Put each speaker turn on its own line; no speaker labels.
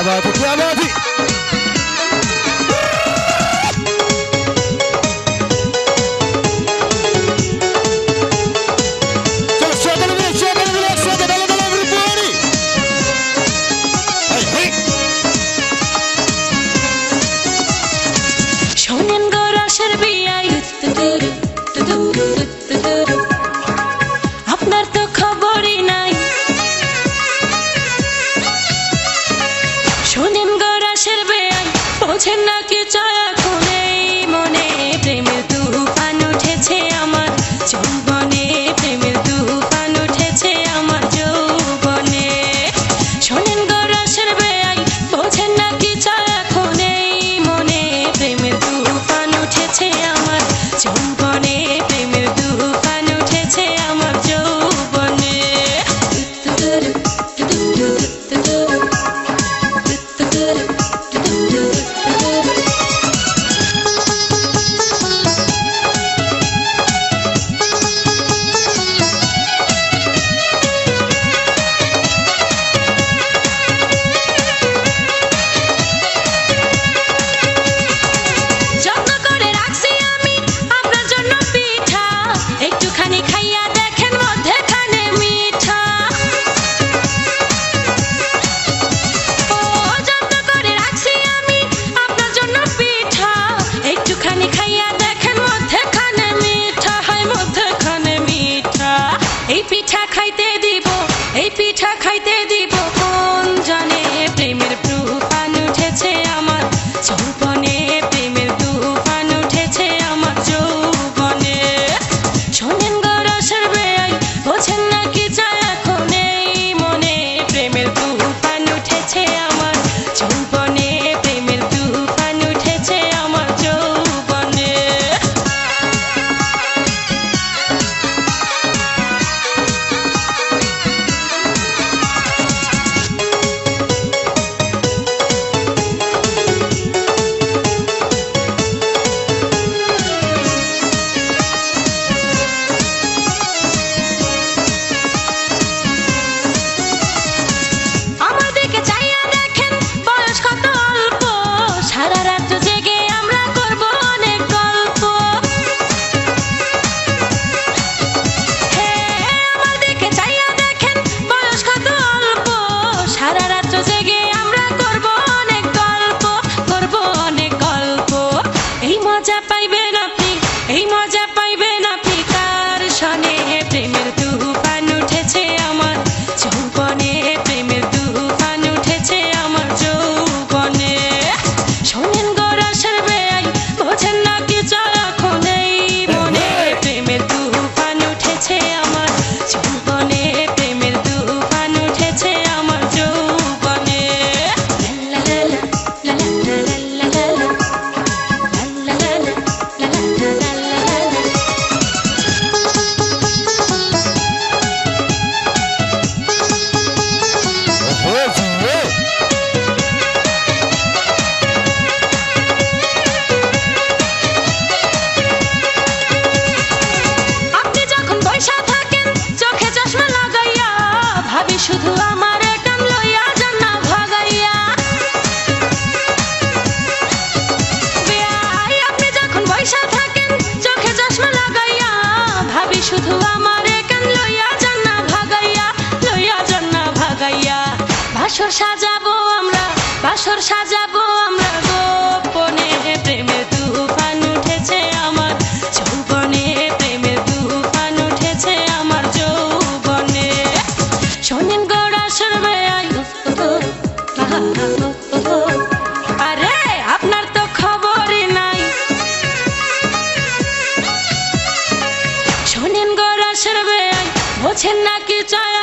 क्या बात है
আপনার তো খবরই নাই শোনেন গো রাশের বেয়াই বোঝেন না কি চায় এখন এই মনে প্রেমের তুফান উঠেছে আমার যৌবনে প্রেমের তুফান উঠেছে আমার যৌবনে শোনেন গো রাশের বেয়াই বোঝেন না কি চায় এখন এই মনে প্রেমের তুফান উঠেছে আমার যৌবনে প্রেমের তুফান উঠেছে আমার যৌবনে পিঠা খাইতে দিব কোন জানে প্রেমের তুফান উঠেছে আমার যৌবনে প্রেমের তুফান উঠেছে আমার যৌবনে শোনেন গো রাশের বেয়াই বোঝেন না কি চায় এখন এই মনে প্রেমের তুফান উঠেছে আমার যৌবনে প্রেমের তুফান উঠেছে আমার যৌবনে এই মজা পাইবেন আপনি কার সনে প্রেমের তুফান উঠেছে আমার যৌবনে প্রেমের তুফান উঠেছে আমার যৌবনে শোনেন গো রাশের বেয়াই বোঝেন না কি চায় এখন এই মনে প্রেমের তুফান উঠেছে আমার যৌবনে প্রেমের তুফান উঠেছে আমার যৌবনে শুধু আমার কান লইয়া যান না ভাগাইয়া বেয়াই আপনি যখন বইসা থাকেন চোখে চশমা লাগাইয়া ভাবি শুধু আমার কান লইয়া যান না ভাগাইয়া বাসর সাজাবো আমরা গোপনে প্রেমের তুফান উঠেছে আমার যৌবনে প্রেমের তুফান উঠেছে আমার যৌবনে শোনেন গো রাশের বেয়াই আরে আপনার তো খবরই নাই শোনেন গো রাশের বেয়াই বোঝেন না কি চায়